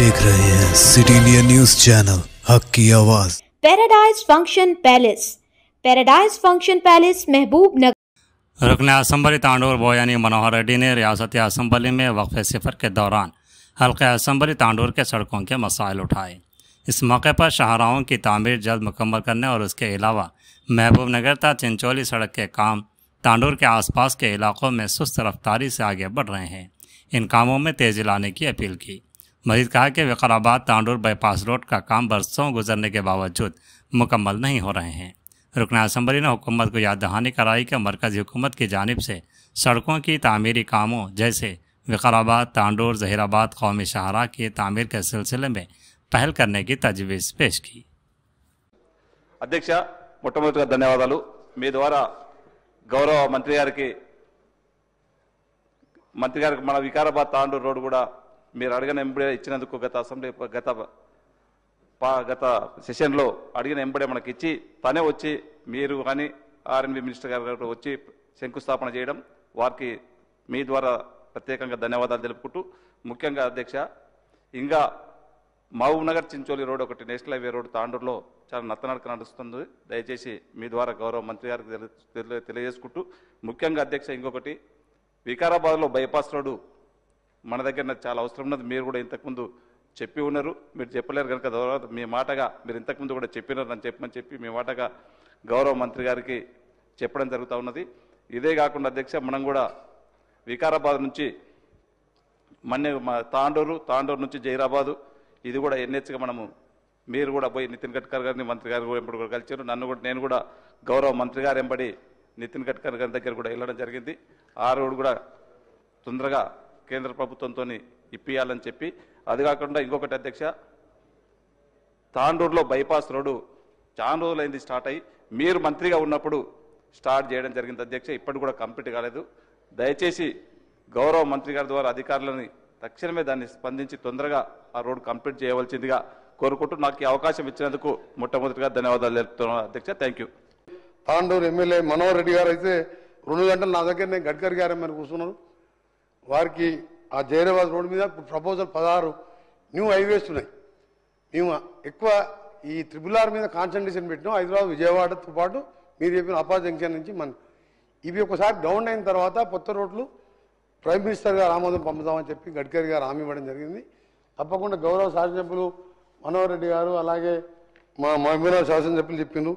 देख रहे हैं सिटी इंडिया न्यूज चैनल, हक की आवाज। पैराडाइज फंक्शन पैलेस महबूब नगर। रुकन असम्बली तांडूर बोयानी मनोहर रेड्डी ने रियासती असम्बली में वक्फे सिफर के दौरान हल्के असम्बली तांडूर के सड़कों के मसाइल उठाए। इस मौके पर शाहराहों की तामीर जल्द मुकम्मल करने और उसके अलावा महबूब नगर तक चिंचोली सड़क के काम तांडूर के आसपास के इलाकों में सुस्त रफ्तारी से आगे बढ़ रहे हैं। इन कामों में तेजी लाने की अपील की। मजीद कहा कि विकाराबाद तांडूर बाईपास रोड का काम बरसों गुजरने के बावजूद मुकम्मल नहीं हो रहे हैं। रुकन असम्बली ने हुकूमत को याद दहानी कराई कि मरकज़ी हुकूमत की जानिब से सड़कों की तामीरी कामों जैसे विकाराबाद तांडूर जहीराबाद कौमी शाहरा की तामीर के सिलसिले में पहल करने की तजवीज़ पेश की। अध्यक्ष మొట్టమొదటిగా ధన్యవాదాలు। మీ ద్వారా గౌరవ మంత్రి గారికి మన వికారాబాద్ తాండూరు రోడ్ కూడా మీరు అడిగిన ఎంబడే ఇచ్చినందుకు గత అసెంబ్లీ గత సెషన్లో అడిగిన ఎంబడే మనకి ఇచ్చి తనే వచ్చి మీరు కానీ ఆర్ఎన్బి మినిస్టర్ గారు వచ్చి శంకుస్థాపన చేయడం వారికి మీ ద్వారా ప్రత్యేకంగా ధన్యవాదాలు తెలుపుకుంటూ, ముఖ్యంగా అధ్యక్ష ఇంకా మహబూబ్ నగర్ చించోలి రోడ్ ఒకటి నేషనల్ హైవే రోడ్ తాండూరులో చాలా నత్తనడక నడుస్తుంది। దయచేసి మీ ద్వారా గౌరవ మంత్రి గారికి తెలియజేసుకుంటూ, ముఖ్యంగా అధ్యక్ష ఇంకొకటి వికారాబాద్లో బైపాస్ రోడ్డు మన దగ్గర చాలా అవసరం ఉన్నది। మీరు కూడా ఇంతకుముందు చెప్పి ఉన్నారు, మీరు చెప్పలేరు కనుక మీ మాటగా మీరు ఇంతకుముందు కూడా చెప్పినారు అని చెప్పి మీ మాటగా గౌరవ మంత్రి గారికి చెప్పడం జరుగుతూ ఉన్నది। ఇదే కాకుండా అధ్యక్ష మనం కూడా వికారాబాద్ నుంచి తాండూరు నుంచి జైరాబాదు ఇది కూడా ఎన్హెచ్గా మనము మీరు కూడా పోయి నితిన్ గడ్కరీ గారిని మంత్రి గారు ఎంబడి కూడా కలిసారు, నేను కూడా గౌరవ మంత్రి గారు ఎంబడి నితిన్ గడ్కరీ గారి దగ్గర కూడా వెళ్ళడం జరిగింది। ఆ రోడ్డు కూడా తొందరగా కేంద్ర ప్రభుత్వంతో ఇప్పియాలని చెప్పి, అది కాకుండా ఇంకొకటి అధ్యక్ష తాండూరులో బైపాస్ రోడ్డు చాలా రోజులైంది స్టార్ట్ అయ్యి, మీరు మంత్రిగా ఉన్నప్పుడు స్టార్ట్ చేయడం జరిగింది అధ్యక్ష, ఇప్పటికి కూడా కంప్లీట్ కాలేదు। దయచేసి గౌరవ మంత్రి గారి ద్వారా అధికారులని తక్షణమే దాన్ని స్పందించి తొందరగా ఆ రోడ్డు కంప్లీట్ చేయవలసిందిగా కోరుకుంటూ నాకు ఈ అవకాశం ఇచ్చినందుకు మొట్టమొదటిగా ధన్యవాదాలు తెలుపుతున్నాను అధ్యక్ష। Thank you. Tandur MLA Manohar Reddy గారు అయితే 2 గంటలు నా దగ్గరనే గడ్కరీ గారు ఏమైనా కూర్చున్నారు। వారికి ఆ జైరాబాద్ రోడ్డు మీద ప్రపోజల్ 16 న్యూ హైవేస్ ఉన్నాయి। మేము ఎక్కువ ఈ RRR మీద కాన్సన్ట్రేషన్ పెట్టినాం, హైదరాబాద్ విజయవాడతో పాటు మీరు చెప్పిన అప్పా జంక్షన్ నుంచి ఇవి ఒకసారి డౌన్ అయిన తర్వాత కొత్త రోడ్లు ప్రైమ్ మినిస్టర్ గారు ఆమోదం పంపుతామని చెప్పి గడ్కరీ గారు హామీ ఇవ్వడం జరిగింది। తప్పకుండా గౌరవ శాసనసభ్యులు మనోహర్ రెడ్డి గారు అలాగే మా మహబూబ్నగర్ శాసనసభ్యులు చెప్పిండ్రు।